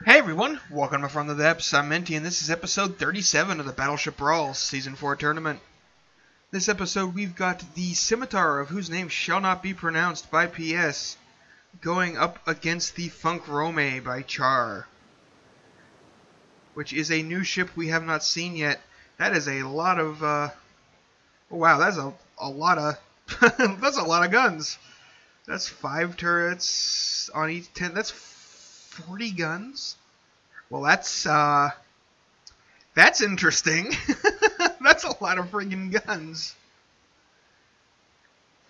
Hey everyone, welcome to From the Depths. I'm Minty, and this is episode 37 of the Battleship Brawls Season 4 tournament. This episode we've got the Scimitar, of whose name shall not be pronounced by PS, going up against the Funkrome by Char, which is a new ship we have not seen yet. That is a lot of, oh wow, that's a lot of, that's a lot of guns. That's 5 turrets on each 10, that's 40 guns? Well, that's interesting. That's a lot of friggin' guns.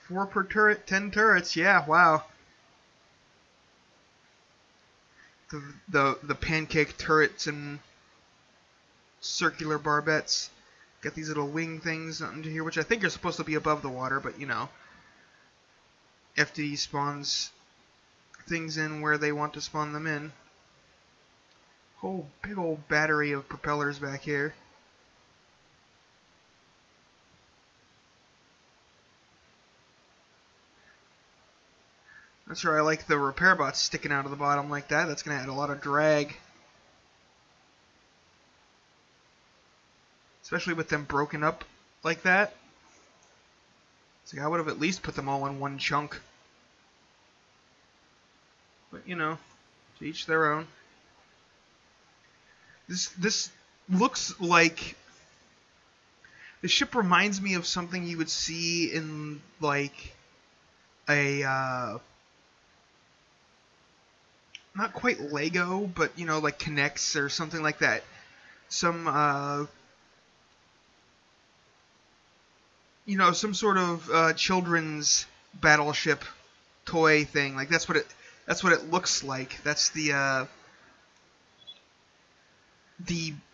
4 per turret, 10 turrets, yeah, wow. The pancake turrets and circular barbettes. Got these little wing things under here, which I think are supposed to be above the water, but you know. FD spawns things in where they want to spawn them in. Whole big old battery of propellers back here. That's where I like the repair bots sticking out of the bottom like that. That's going to add a lot of drag. Especially with them broken up like that. See, I would have at least put them all in one chunk. But, you know, to each their own. This looks like... The ship reminds me of something you would see in, like, a, not quite Lego, but, you know, like Connects or something like that. Some, you know, some sort of, children's battleship toy thing. Like, that's what it looks like. That's the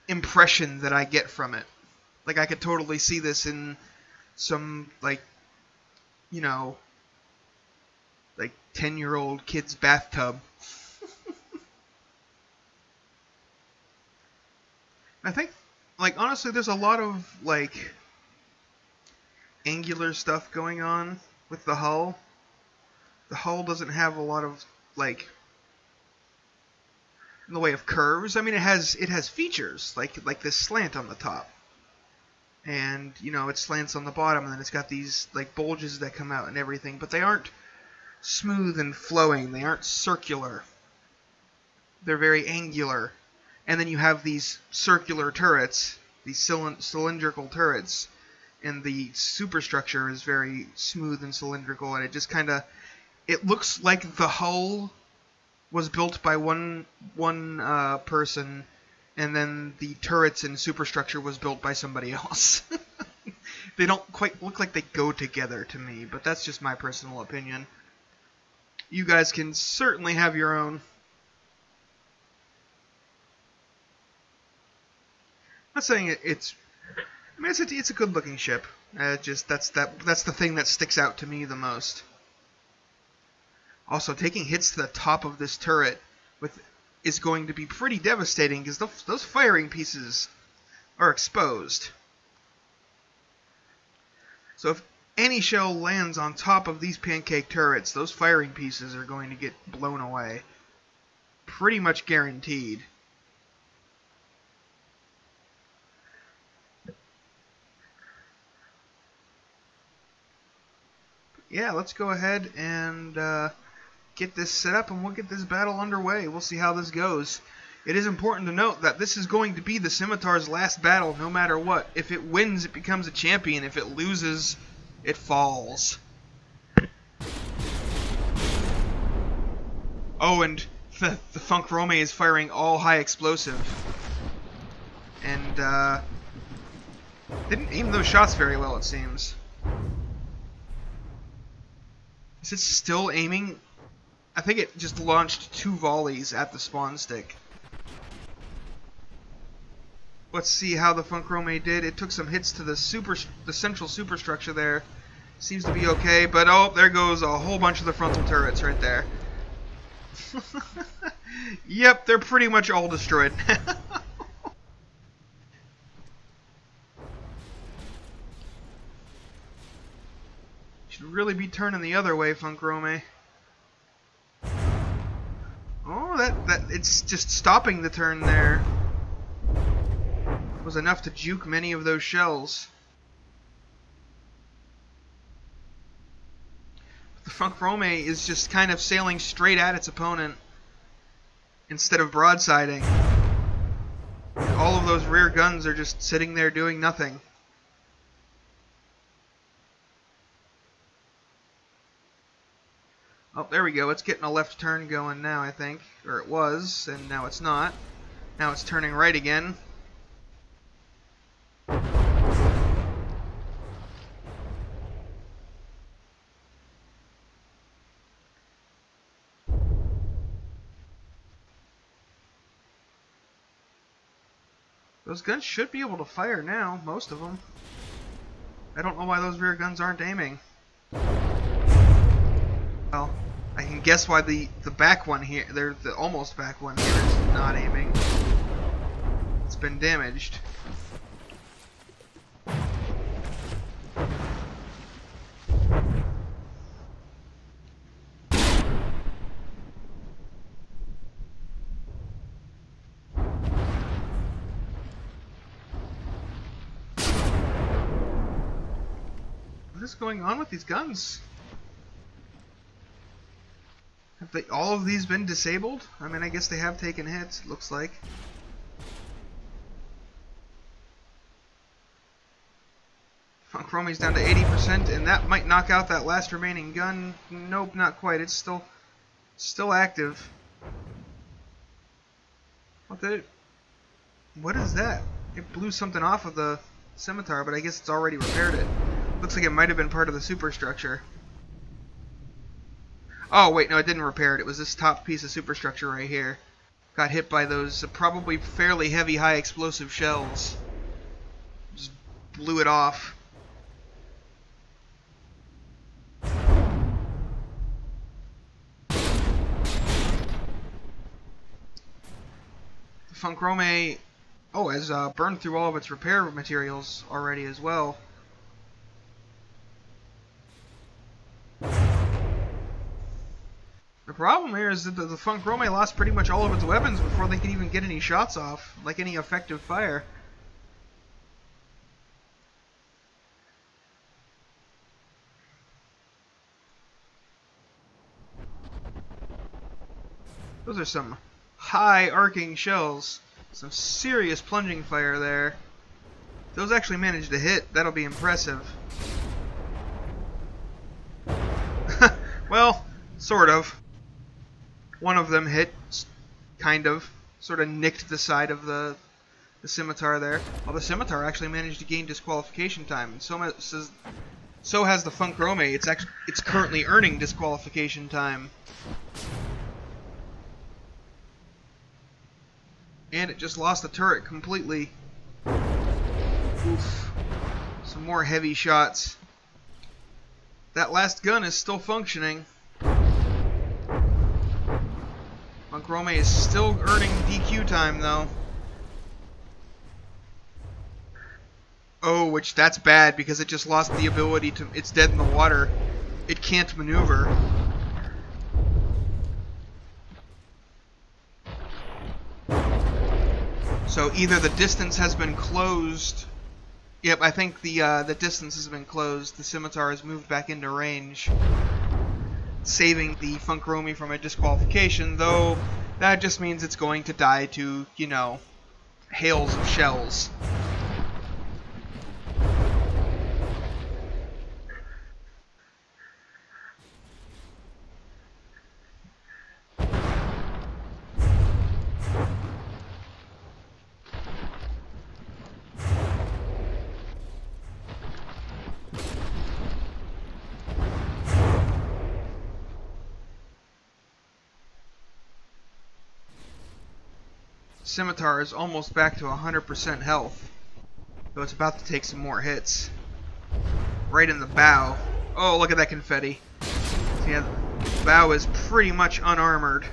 impression that I get from it. Like, I could totally see this in some, like, you know, like 10-year-old kid's bathtub. I think, like, honestly, there's a lot of, like, angular stuff going on with the hull. The hull doesn't have a lot of, like, in the way of curves. I mean, it has features, like this slant on the top. And, you know, it slants on the bottom, and then it's got these, like, bulges that come out and everything. But they aren't smooth and flowing. They aren't circular. They're very angular. And then you have these circular turrets, these cylindrical turrets. And the superstructure is very smooth and cylindrical, and it just kind of... It looks like the hull was built by one person, and then the turrets and superstructure was built by somebody else. They don't quite look like they go together to me, but that's just my personal opinion. You guys can certainly have your own. I'm not saying it's... I mean, it's a good-looking ship. Just that's the thing that sticks out to me the most. Also, taking hits to the top of this turret is going to be pretty devastating because those firing pieces are exposed. So if any shell lands on top of these pancake turrets, those firing pieces are going to get blown away. Pretty much guaranteed. Yeah, let's go ahead and get this set up, and we'll get this battle underway. We'll see how this goes. It is important to note that this is going to be the Scimitar's last battle, no matter what. If it wins, it becomes a champion. If it loses, it falls. Oh, and the Funkrome is firing all high explosive. And, didn't aim those shots very well, it seems. Is it still aiming? I think it just launched 2 volleys at the spawn stick. Let's see how the Funkrome did. It took some hits to the central superstructure there. Seems to be okay, but oh, there goes a whole bunch of the frontal turrets right there. Yep, they're pretty much all destroyed. Should really be turning the other way, Funkrome. Oh, it's just stopping the turn there was enough to juke many of those shells. The Funkrome is just kind of sailing straight at its opponent instead of broadsiding. All of those rear guns are just sitting there doing nothing. Oh, there we go. It's getting a left turn going now, I think. Or it was, and now it's not. Now it's turning right again. Those guns should be able to fire now, most of them. I don't know why those rear guns aren't aiming. Well, I can guess why the back one here, the almost back one here is not aiming. It's been damaged. What is going on with these guns? Have all of these been disabled? I mean, I guess they have taken hits, it looks like. Funkrome's down to 80%, and that might knock out that last remaining gun. Nope, not quite. It's still active. What is that? It blew something off of the Scimitar, but I guess it's already repaired it. Looks like it might have been part of the superstructure. Oh, wait, no, it didn't repair it. It was this top piece of superstructure right here. Got hit by those probably fairly heavy, high explosive shells. Just blew it off. The Funkrome, has burned through all of its repair materials already as well. The problem here is that the Funkrome lost pretty much all of its weapons before they could even get any shots off, like any effective fire. Those are some high arcing shells. Some serious plunging fire there. Those actually managed to hit. That'll be impressive. Well, sort of. One of them hit, kind of, sort of nicked the side of the Scimitar there. Well, the Scimitar actually managed to gain disqualification time, and so has the Funkrome. It's currently earning disqualification time, and it just lost the turret completely. Oof! Some more heavy shots. That last gun is still functioning. Funkrome is still earning DQ time, though. Oh, that's bad, because it just lost the ability to... It's dead in the water. It can't maneuver. So either the distance has been closed... Yep, I think the distance has been closed. The Scimitar has moved back into range, saving the Funkrome from a disqualification, though that just means it's going to die to, you know, hails of shells. Scimitar is almost back to 100% health, though it's about to take some more hits. Right in the bow. Oh, look at that confetti. So yeah, the bow is pretty much unarmored.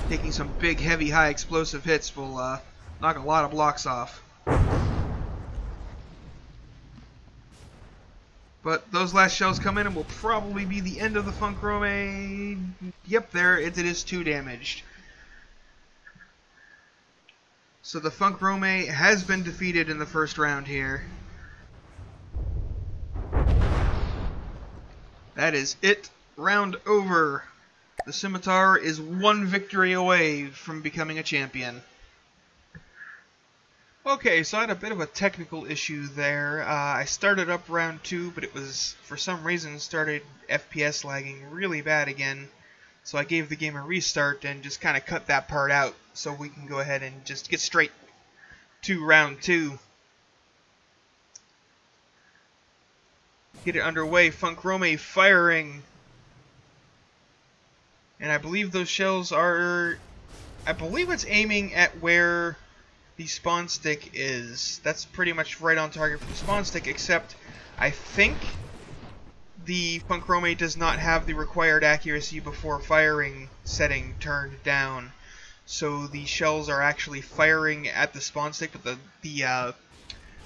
Taking some big, heavy, high explosive hits will knock a lot of blocks off. But those last shells come in and will probably be the end of the Funkrome. Yep, there it is 2 damaged. So the Funkrome has been defeated in the first round here. That is it. Round over. The Scimitar is 1 victory away from becoming a champion. Okay, so I had a bit of a technical issue there. I started up round 2, but it was, for some reason, started FPS lagging really bad again. So I gave the game a restart and just kind of cut that part out so we can go ahead and just get straight to round 2. Get it underway. Funkrome firing. And I believe those shells are... I believe it's aiming at where the spawn stick is. That's pretty much right on target for the spawn stick, except I think the Funkrome does not have the required accuracy before firing setting turned down. So the shells are actually firing at the spawn stick, but the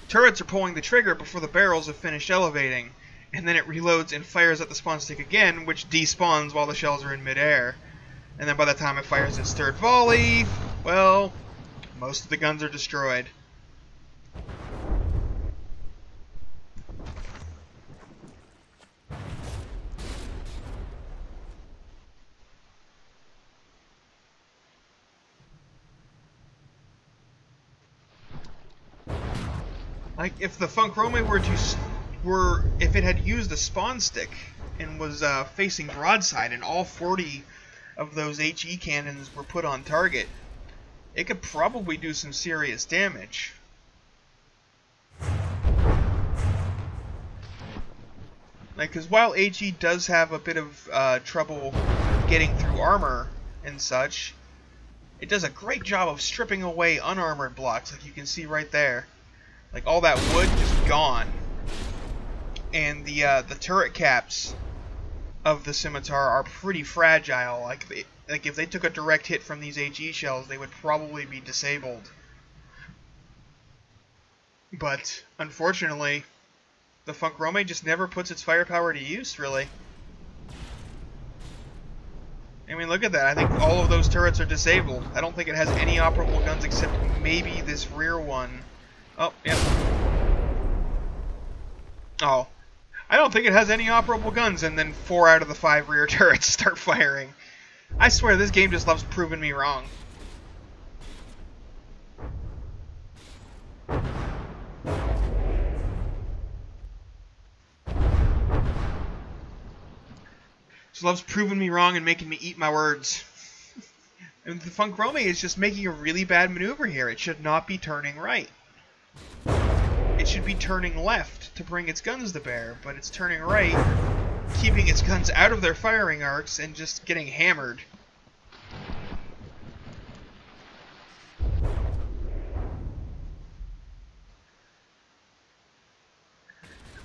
turrets are pulling the trigger before the barrels have finished elevating. And then it reloads and fires at the spawn stick again, which despawns while the shells are in midair. And then by the time it fires its third volley, well, most of the guns are destroyed. Like, if the Funkrome if it had used a spawn stick and was facing broadside and all 40 of those HE cannons were put on target, it could probably do some serious damage. Like, because while HE does have a bit of trouble getting through armor and such, it does a great job of stripping away unarmored blocks, like you can see right there. Like, all that wood just gone. And the turret caps of the Scimitar are pretty fragile. Like if they took a direct hit from these HE shells, they would probably be disabled. But unfortunately, the Funkrome just never puts its firepower to use, really. I mean, look at that. I think all of those turrets are disabled. I don't think it has any operable guns except maybe this rear one. Oh, yep. Oh. I don't think it has any operable guns, and then 4 out of the 5 rear turrets start firing. I swear, this game just loves proving me wrong. Just loves proving me wrong and making me eat my words. And the Funkrome is just making a really bad maneuver here. It should not be turning right. It should be turning left to bring its guns to bear, but it's turning right, keeping its guns out of their firing arcs and just getting hammered.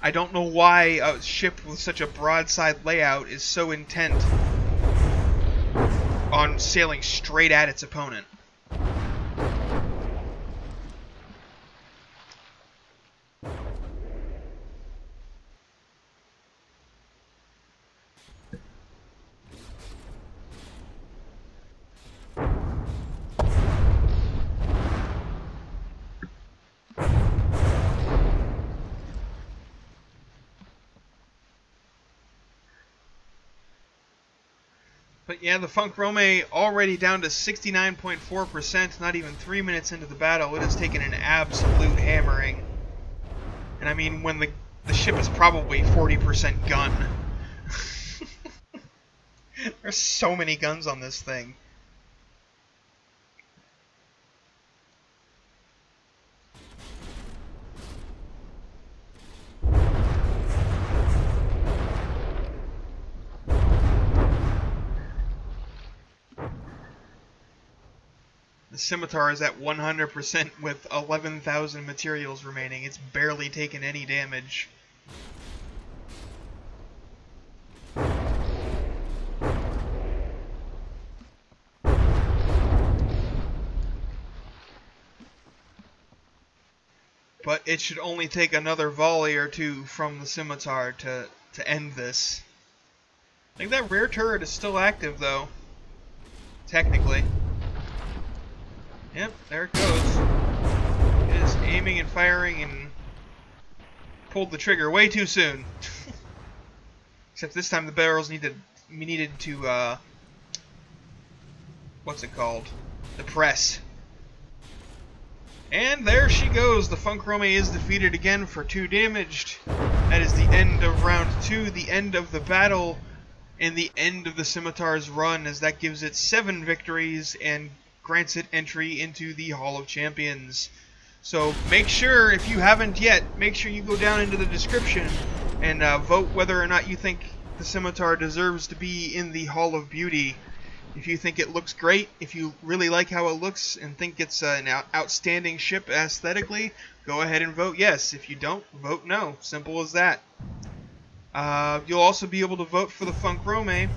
I don't know why a ship with such a broadside layout is so intent on sailing straight at its opponent. But yeah, the Funkrome already down to 69.4%, not even 3 minutes into the battle. It has taken an absolute hammering. And I mean, when the ship is probably 40% gun. There's so many guns on this thing. The Scimitar is at 100% with 11,000 materials remaining. It's barely taken any damage. but it should only take another volley or two from the Scimitar to end this. I think that rear turret is still active, though. Technically. Yep, there it goes. It is aiming and firing and pulled the trigger way too soon. Except this time the barrels needed to, what's it called? The press. And there she goes. The Funkrome is defeated again for 2 damaged. That is the end of round 2, the end of the battle, and the end of the Scimitar's run, as that gives it 7 victories and grants it entry into the Hall of Champions. So make sure, if you haven't yet, make sure you go down into the description and vote whether or not you think the Scimitar deserves to be in the Hall of Beauty. If you think it looks great, if you really like how it looks and think it's an outstanding ship aesthetically, go ahead and vote yes. If you don't, vote no. Simple as that. You'll also be able to vote for the Funkrome.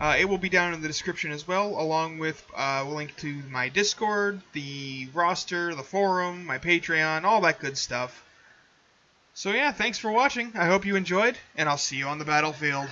It will be down in the description as well, along with a link to my Discord, the roster, the forum, my Patreon, all that good stuff. So yeah, thanks for watching. I hope you enjoyed, and I'll see you on the battlefield.